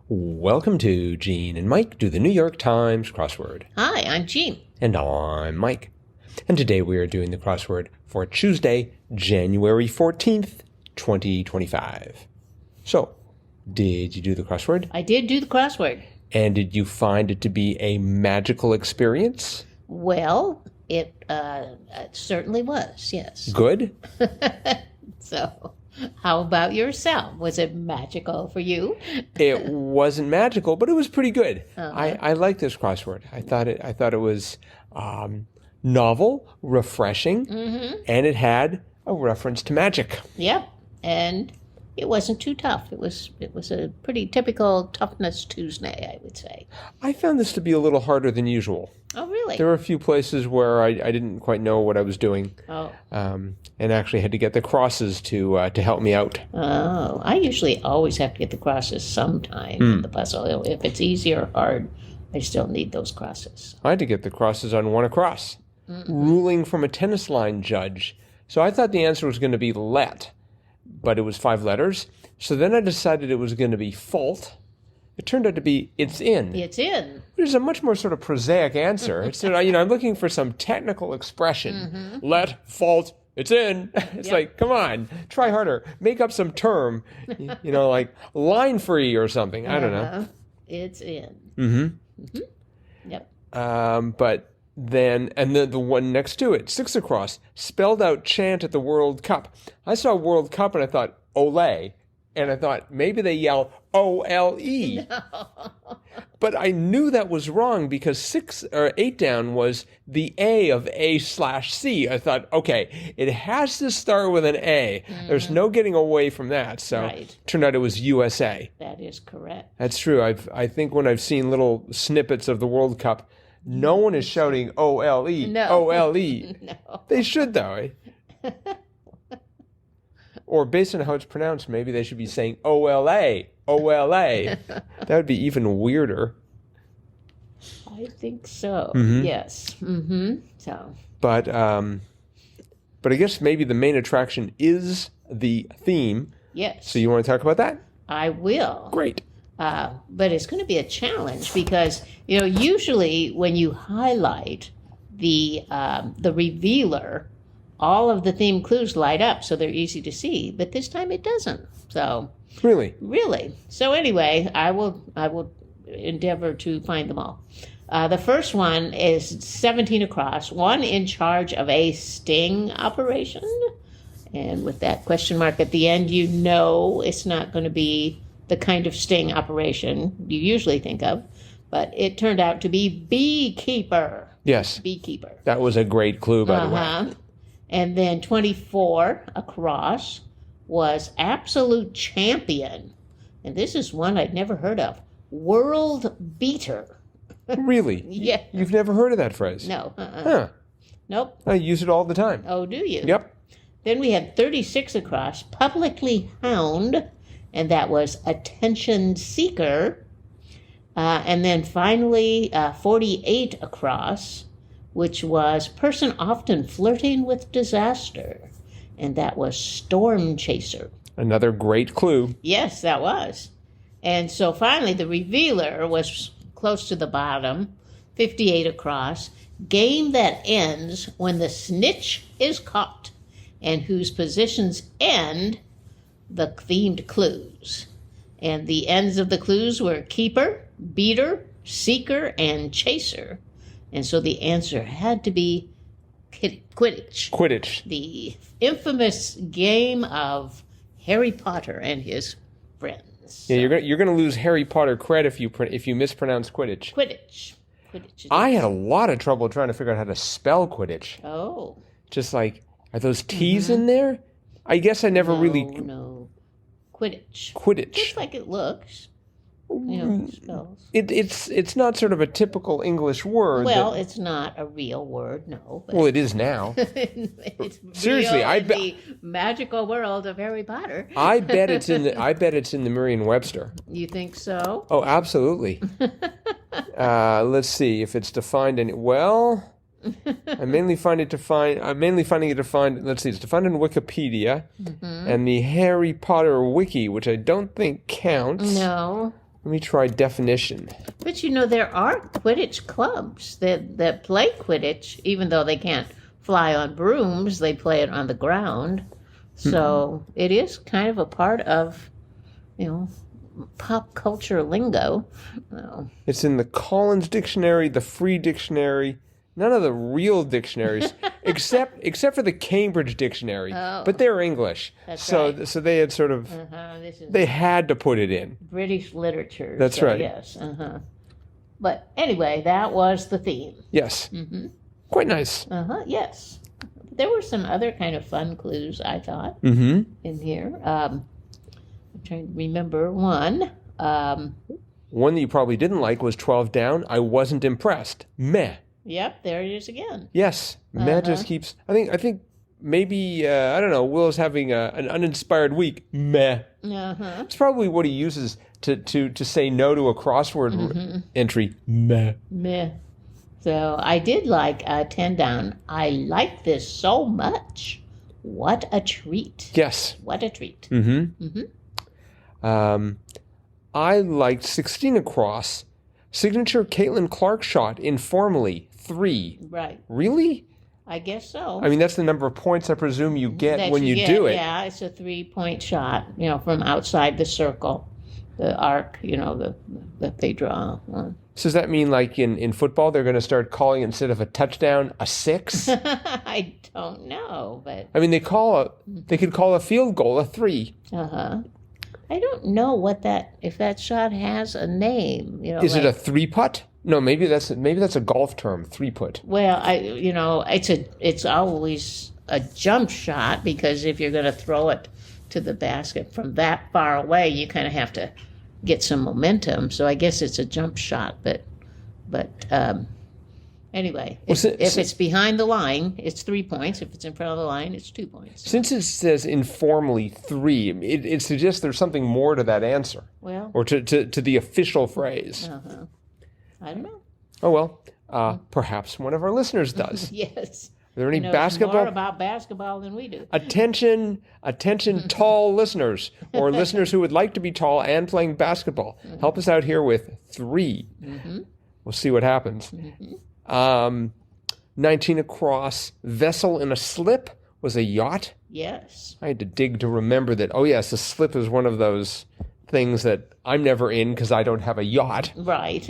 Welcome to Gene and Mike do the New York Times crossword. Hi, I'm Jean. And I'm Mike. And today we are doing the crossword for Tuesday, January 14th, 2025. So, did you do the crossword? I did do the crossword. And did you find it to be a magical experience? Well, it certainly was, yes. Good? So, how about yourself? Was it magical for you? It wasn't magical, but it was pretty good. Uh-huh. I like this crossword. I thought it was novel, refreshing, and it had a reference to magic. Yep, and it wasn't too tough. It was a pretty typical Toughness Tuesday, I would say. I found this to be a little harder than usual. Oh, really? There were a few places where I didn't quite know what I was doing. Oh. And actually had to get the crosses to help me out. Oh, I usually always have to get the crosses sometime in the puzzle. If it's easy or hard, I still need those crosses. I had to get the crosses on one across. Ruling from a tennis line judge. So I thought the answer was going to be let, but it was 5 letters. So then I decided it was going to be fault. It turned out to be it's in. It's in. Which is a much more sort of prosaic answer. It's, I'm looking for some technical expression. Let, fault, it's in. It's like, come on, try harder. Make up some term, like line free or something. I don't know. It's in. Yep. But then, and the one next to it, 6 across, spelled out chant at the World Cup. I saw World Cup and I thought, Olay. And I thought, maybe they yell O-L-E. No. But I knew that was wrong because 6 or 8 down was the A of A/C. I thought, okay, it has to start with an A. There's no getting away from that. So it turned out it was USA. That is correct. That's true. I think when I've seen little snippets of the World Cup, no one is shouting O-L-E. No. O-L-E. No. They should, though. Or based on how it's pronounced, maybe they should be saying O-L-A, O-L-A. That would be even weirder. I think so. Yes. So. But I guess maybe the main attraction is the theme. Yes. So you want to talk about that? I will. Great. But it's going to be a challenge because, usually when you highlight the revealer, all of the theme clues light up so they're easy to see, but this time it doesn't. So Really? So anyway, I will endeavor to find them all. The first one is 17 across, one in charge of a sting operation. And with that question mark at the end, it's not going to be the kind of sting operation you usually think of, but it turned out to be beekeeper. Yes. Beekeeper. That was a great clue, by the way. And then 24 across was absolute champion. And this is one I'd never heard of. World beater. Really? Yeah. You've never heard of that phrase? No. Huh. Nope. I use it all the time. Oh, do you? Yep. Then we had 36 across, publicly hound, and that was attention seeker. And then finally 48 across, which was person often flirting with disaster, and that was storm chaser. Another great clue. Yes, that was. And so finally the revealer was close to the bottom, 58 across, game that ends when the snitch is caught, and whose positions end the themed clues. And the ends of the clues were keeper, beater, seeker, and chaser. And so the answer had to be Quidditch. Quidditch. The infamous game of Harry Potter and his friends. Yeah, you're gonna lose Harry Potter cred if you mispronounce Quidditch. Quidditch. I had a lot of trouble trying to figure out how to spell Quidditch. Oh. Just like, are those T's in there? I guess I never really... No. Quidditch. Quidditch. Just like it looks. Spells. It's not sort of a typical English word. Well, it's not a real word, no. But well, it is now. it's Seriously, real in the magical world of Harry Potter. I bet it's in the Merriam-Webster. You think so? Oh, absolutely. Let's see if it's defined in. Well, I'm mainly finding it defined. Let's see, it's defined in Wikipedia and the Harry Potter wiki, which I don't think counts. No. Let me try definition. But there are Quidditch clubs that play Quidditch, even though they can't fly on brooms, they play it on the ground. So it is kind of a part of, pop culture lingo. It's in the Collins Dictionary, the Free Dictionary, none of the real dictionaries, except for the Cambridge Dictionary. Oh. But they're English. That's so right. so they had sort of, This is they had to put it in. British literature. That's right. Yes. But anyway, that was the theme. Yes. Quite nice. Yes. There were some other kind of fun clues, I thought, in here. I'm trying to remember one. One that you probably didn't like was 12 down. I wasn't impressed. Meh. Yep, there it is again. Yes. Meh just keeps... I think maybe, I don't know, Will's having an uninspired week. Meh. It's probably what he uses to say no to a crossword entry. Meh. Meh. So I did like 10 down. I like this so much. What a treat. Yes. What a treat. I liked 16 across. Signature Caitlin Clark shot informally. 3. Right. Really? I guess so. I mean, that's the number of points I presume you get That when you get. do it. Yeah, it's a 3-point shot, from outside the circle, the arc, that they draw. So does that mean, like in football, they're going to start calling, instead of a touchdown, a 6? I don't know, but... I mean, they could call a field goal a 3. I don't know if that shot has a name. Is it a 3-putt? No, maybe that's a golf term, 3-putt. Well, it's always a jump shot, because if you're going to throw it to the basket from that far away, you kind of have to get some momentum. So I guess it's a jump shot, but anyway, if it's behind the line, it's 3 points. If it's in front of the line, it's 2 points. Since it says informally 3, it suggests there's something more to that answer. Well, or to the official phrase. I don't know. Oh well, perhaps one of our listeners does. Yes. Are there any knows basketball? more about basketball than we do. Attention, tall listeners, or listeners who would like to be tall and playing basketball. Help us out here with 3. We'll see what happens. 19 across. Vessel in a slip was a yacht. Yes. I had to dig to remember that. Oh yes, a slip is one of those things that I'm never in because I don't have a yacht. Right.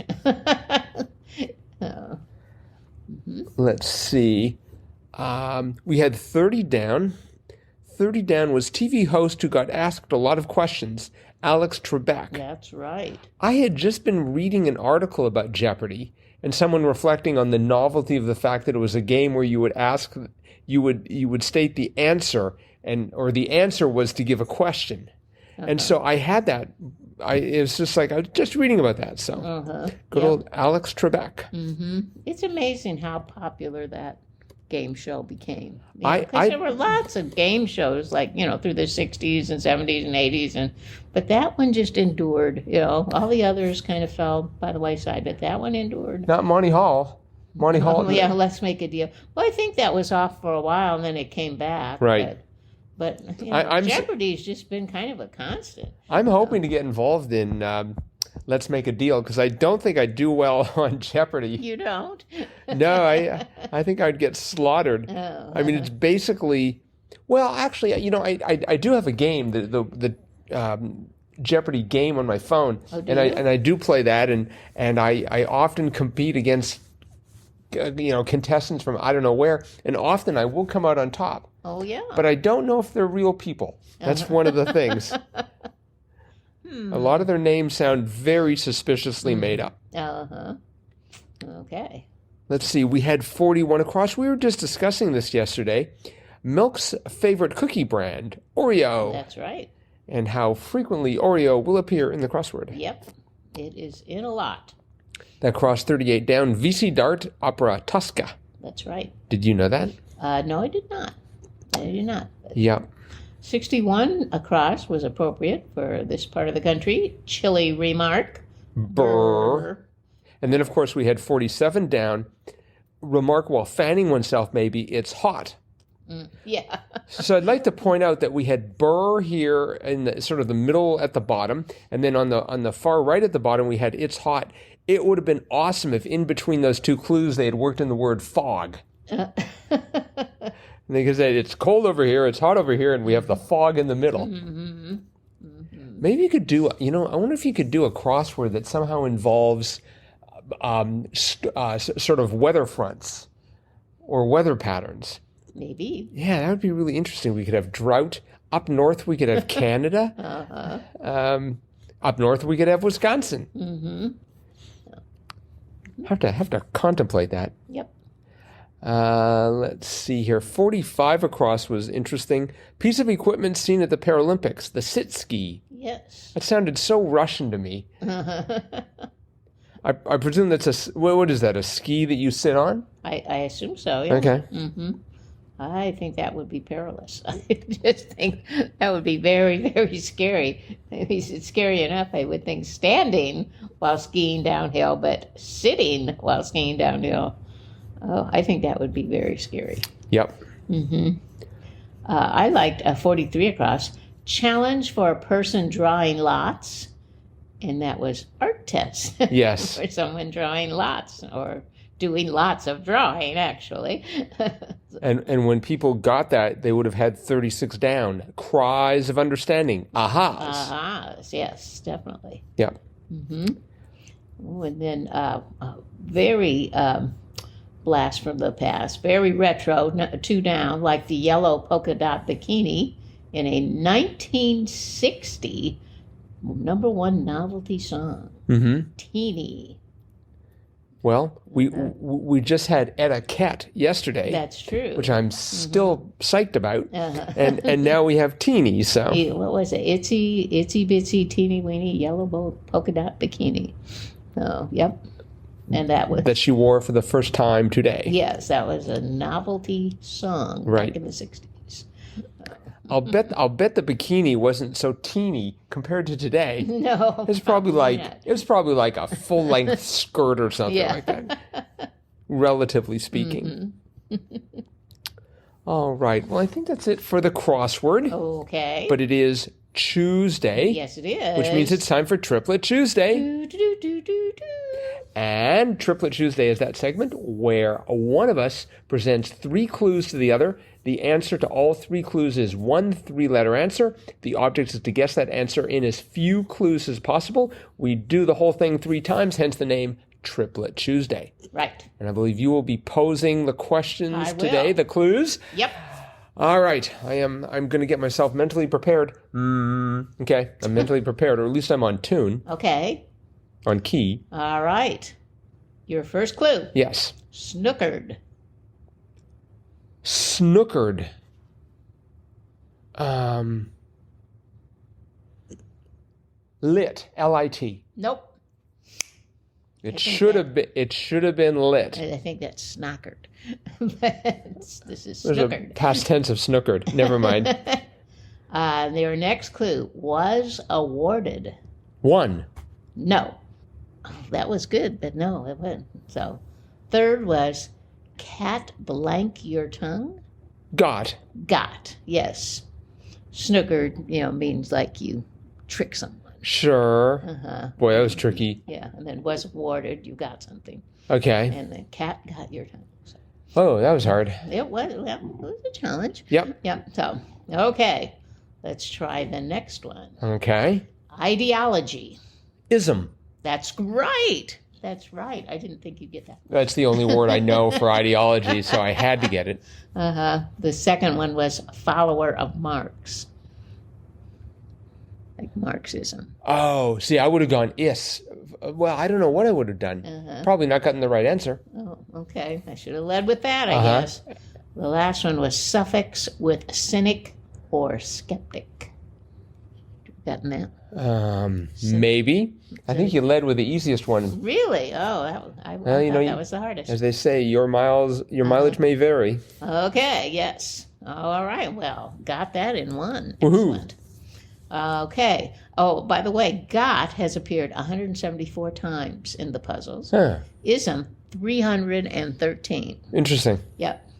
Let's see. We had 30 down. 30 down was TV host who got asked a lot of questions, Alex Trebek. That's right. I had just been reading an article about Jeopardy, and someone reflecting on the novelty of the fact that it was a game where you would ask, you would state the answer, or the answer was to give a question. And so I had that. It was just like, I was just reading about that. So good old Alex Trebek. It's amazing how popular that game show became. Because there were lots of game shows, like, through the 60s and 70s and 80s, but that one just endured. All the others kind of fell by the wayside, but that one endured. Not Monty Hall. Monty Hall. Yeah, Let's Make a Deal. Well, I think that was off for a while, and then it came back. Right. But Jeopardy's just been kind of a constant. I'm hoping to get involved in Let's Make a Deal, because I don't think I'd do well on Jeopardy. You don't? No, I think I'd get slaughtered. Oh. I mean, it's basically... Well, actually, I do have a game, the Jeopardy game on my phone, and I do play that, and I often compete against contestants from I don't know where, and often I will come out on top. Oh, yeah. But I don't know if they're real people. That's one of the things. A lot of their names sound very suspiciously made up. Okay. Let's see. We had 41 across. We were just discussing this yesterday. Milk's favorite cookie brand, Oreo. That's right. And how frequently Oreo will appear in the crossword. Yep. It is in a lot. That crossed 38 down. VC Dart, Opera Tosca. That's right. Did you know that? No, I did not. Yeah. 61 across was appropriate for this part of the country. Chilly remark. Brr. And then, of course, we had 47 down. Remark while fanning oneself, maybe, it's hot. Yeah. So I'd like to point out that we had burr here in the sort of the middle at the bottom, and then on the far right at the bottom we had it's hot. It would have been awesome if in between those two clues they had worked in the word fog. They could say it's cold over here, it's hot over here, and we have the fog in the middle. Maybe you could do, I wonder if you could do a crossword that somehow involves sort of weather fronts or weather patterns. Maybe. Yeah, that would be really interesting. We could have drought. Up north, we could have Canada. Up north, we could have Wisconsin. Have to contemplate that. Yep. Let's see here. 45 across was interesting. Piece of equipment seen at the Paralympics, the SITSKI. Yes. That sounded so Russian to me. I presume that's what is that, a ski that you sit on? I assume so, yeah. Okay. I think that would be perilous. I just think that would be very, very scary. It's scary enough, I would think, standing while skiing downhill, but sitting while skiing downhill, I think that would be very scary. Yep. I liked 43 across. Challenge for a person drawing lots, and that was art test. Yes. For someone drawing lots or doing lots of drawing, actually. And when people got that, they would have had 36 down. Cries of understanding. Ahas. Ahas, yes, definitely. Yep. Oh, and then very blast from the past, very retro, 2 down, like the yellow polka dot bikini in a 1960 #1 novelty song. Teeny. Well, we just had etiquette yesterday. That's true. Which I'm still psyched about. And now we have teeny, so. What was it? Itsy bitsy teeny weeny yellow polka dot bikini. Oh, yep. And that she wore for the first time today. Yes, that was a novelty song back in the 60s. I'll bet the bikini wasn't so teeny compared to today. No, it was probably like a full length skirt or something like that, relatively speaking. All right. Well, I think that's it for the crossword. Okay. But it is Tuesday. Yes, it is. Which means it's time for Triplet Tuesday. And Triplet Tuesday is that segment where one of us presents 3 clues to the other. The answer to all 3 clues is one 3-letter answer. The object is to guess that answer in as few clues as possible. We do the whole thing 3 times, hence the name Triplet Tuesday. Right. And I believe you will be posing the questions today, the clues. Yep. All right. I'm going to get myself mentally prepared. Okay. I'm mentally prepared, or at least I'm on tune. Okay. On key. All right. Your first clue. Yes. Snookered. Snookered. Lit. L-I-T. Nope. It should have been lit. I think that's snockered. This is There's snookered. a past tense of snookered. Never mind. Their next clue was awarded. 1. No. That was good, but no, it wasn't. So, third was cat blank your tongue. Got. Yes. Snookered, means like you trick someone. Sure. Boy, that was tricky. Yeah, and then was awarded, you got something. Okay. And the cat got your tongue. So. Oh, that was hard. It was a challenge. Yep. So, okay. Let's try the next one. Okay. Ideology. Ism. That's right. I didn't think you'd get that. That's the only word I know for ideology, so I had to get it. The second one was follower of Marx. Like Marxism. Oh, see, I would have gone is. Well, I don't know what I would have done. Probably not gotten the right answer. Oh, okay. I should have led with that, I guess. The last one was suffix with cynic or skeptic. Gotten that? Maybe. I think you led with the easiest one. Really? Oh, I thought that was the hardest. As they say, your mileage may vary. Okay, yes. All right, well, got that in one. Woohoo. Excellent. Okay. Oh, by the way, got has appeared 174 times in the puzzles. Ism, 313. Interesting. Yep.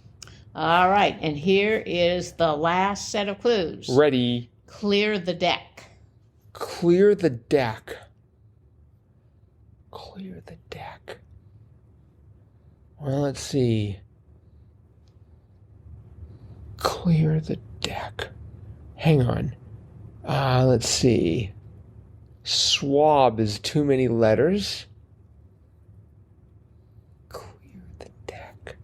All right, and here is the last set of clues. Ready. Clear the deck. Clear the deck. Clear the deck. Well, let's see. Clear the deck. Hang on. Let's see. Swab is too many letters. Clear the deck.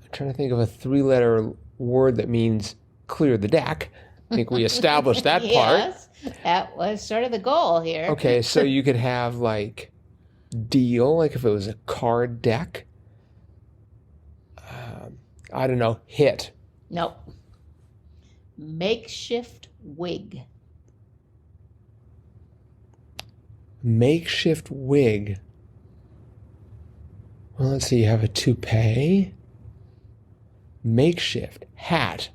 I'm trying to think of a 3-letter word that means clear the deck. I think we established that part. Yes, that was sort of the goal here. Okay, so you could have like deal, like if it was a card deck. I don't know, hit. Nope. Makeshift wig. Makeshift wig. Well, let's see, you have a toupee. Makeshift hat.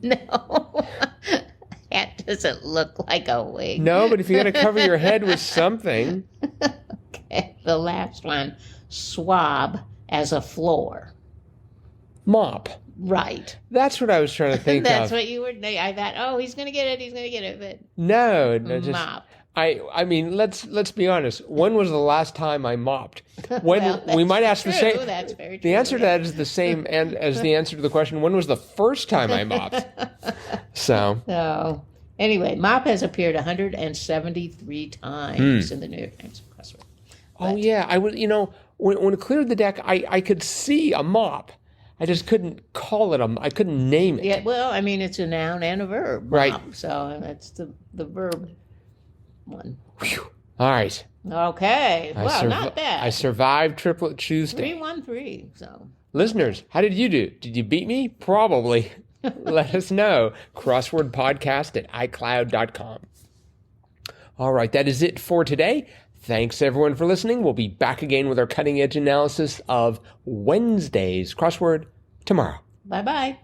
No. Hat doesn't look like a wig. No, but if you got to cover your head with something. Okay, the last one. Swab as a floor. Mop. Right. That's what I was trying to think That's of. what you were. I thought, oh, he's gonna get it, but No, just mop. I mean, let's be honest. When was the last time I mopped? When Well, we might that's ask the same. true. That's very true. The answer to that is the same and as the answer to the question, when was the first time I mopped? So anyway, mop has appeared 173 times in the New York Times crossword. Oh yeah, I would. When it cleared the deck, I could see a mop. I just couldn't call it I couldn't name it. Yeah, well, I mean, it's a noun and a verb. Right. Mop, so that's the verb one. Whew. All right. Okay. Well, not bad. I survived Triplet Tuesday. 313. So. Listeners, how did you do? Did you beat me? Probably. Let us know. crosswordpodcast@icloud.com. All right, that is it for today. Thanks, everyone, for listening. We'll be back again with our cutting-edge analysis of Wednesday's crossword tomorrow. Bye-bye.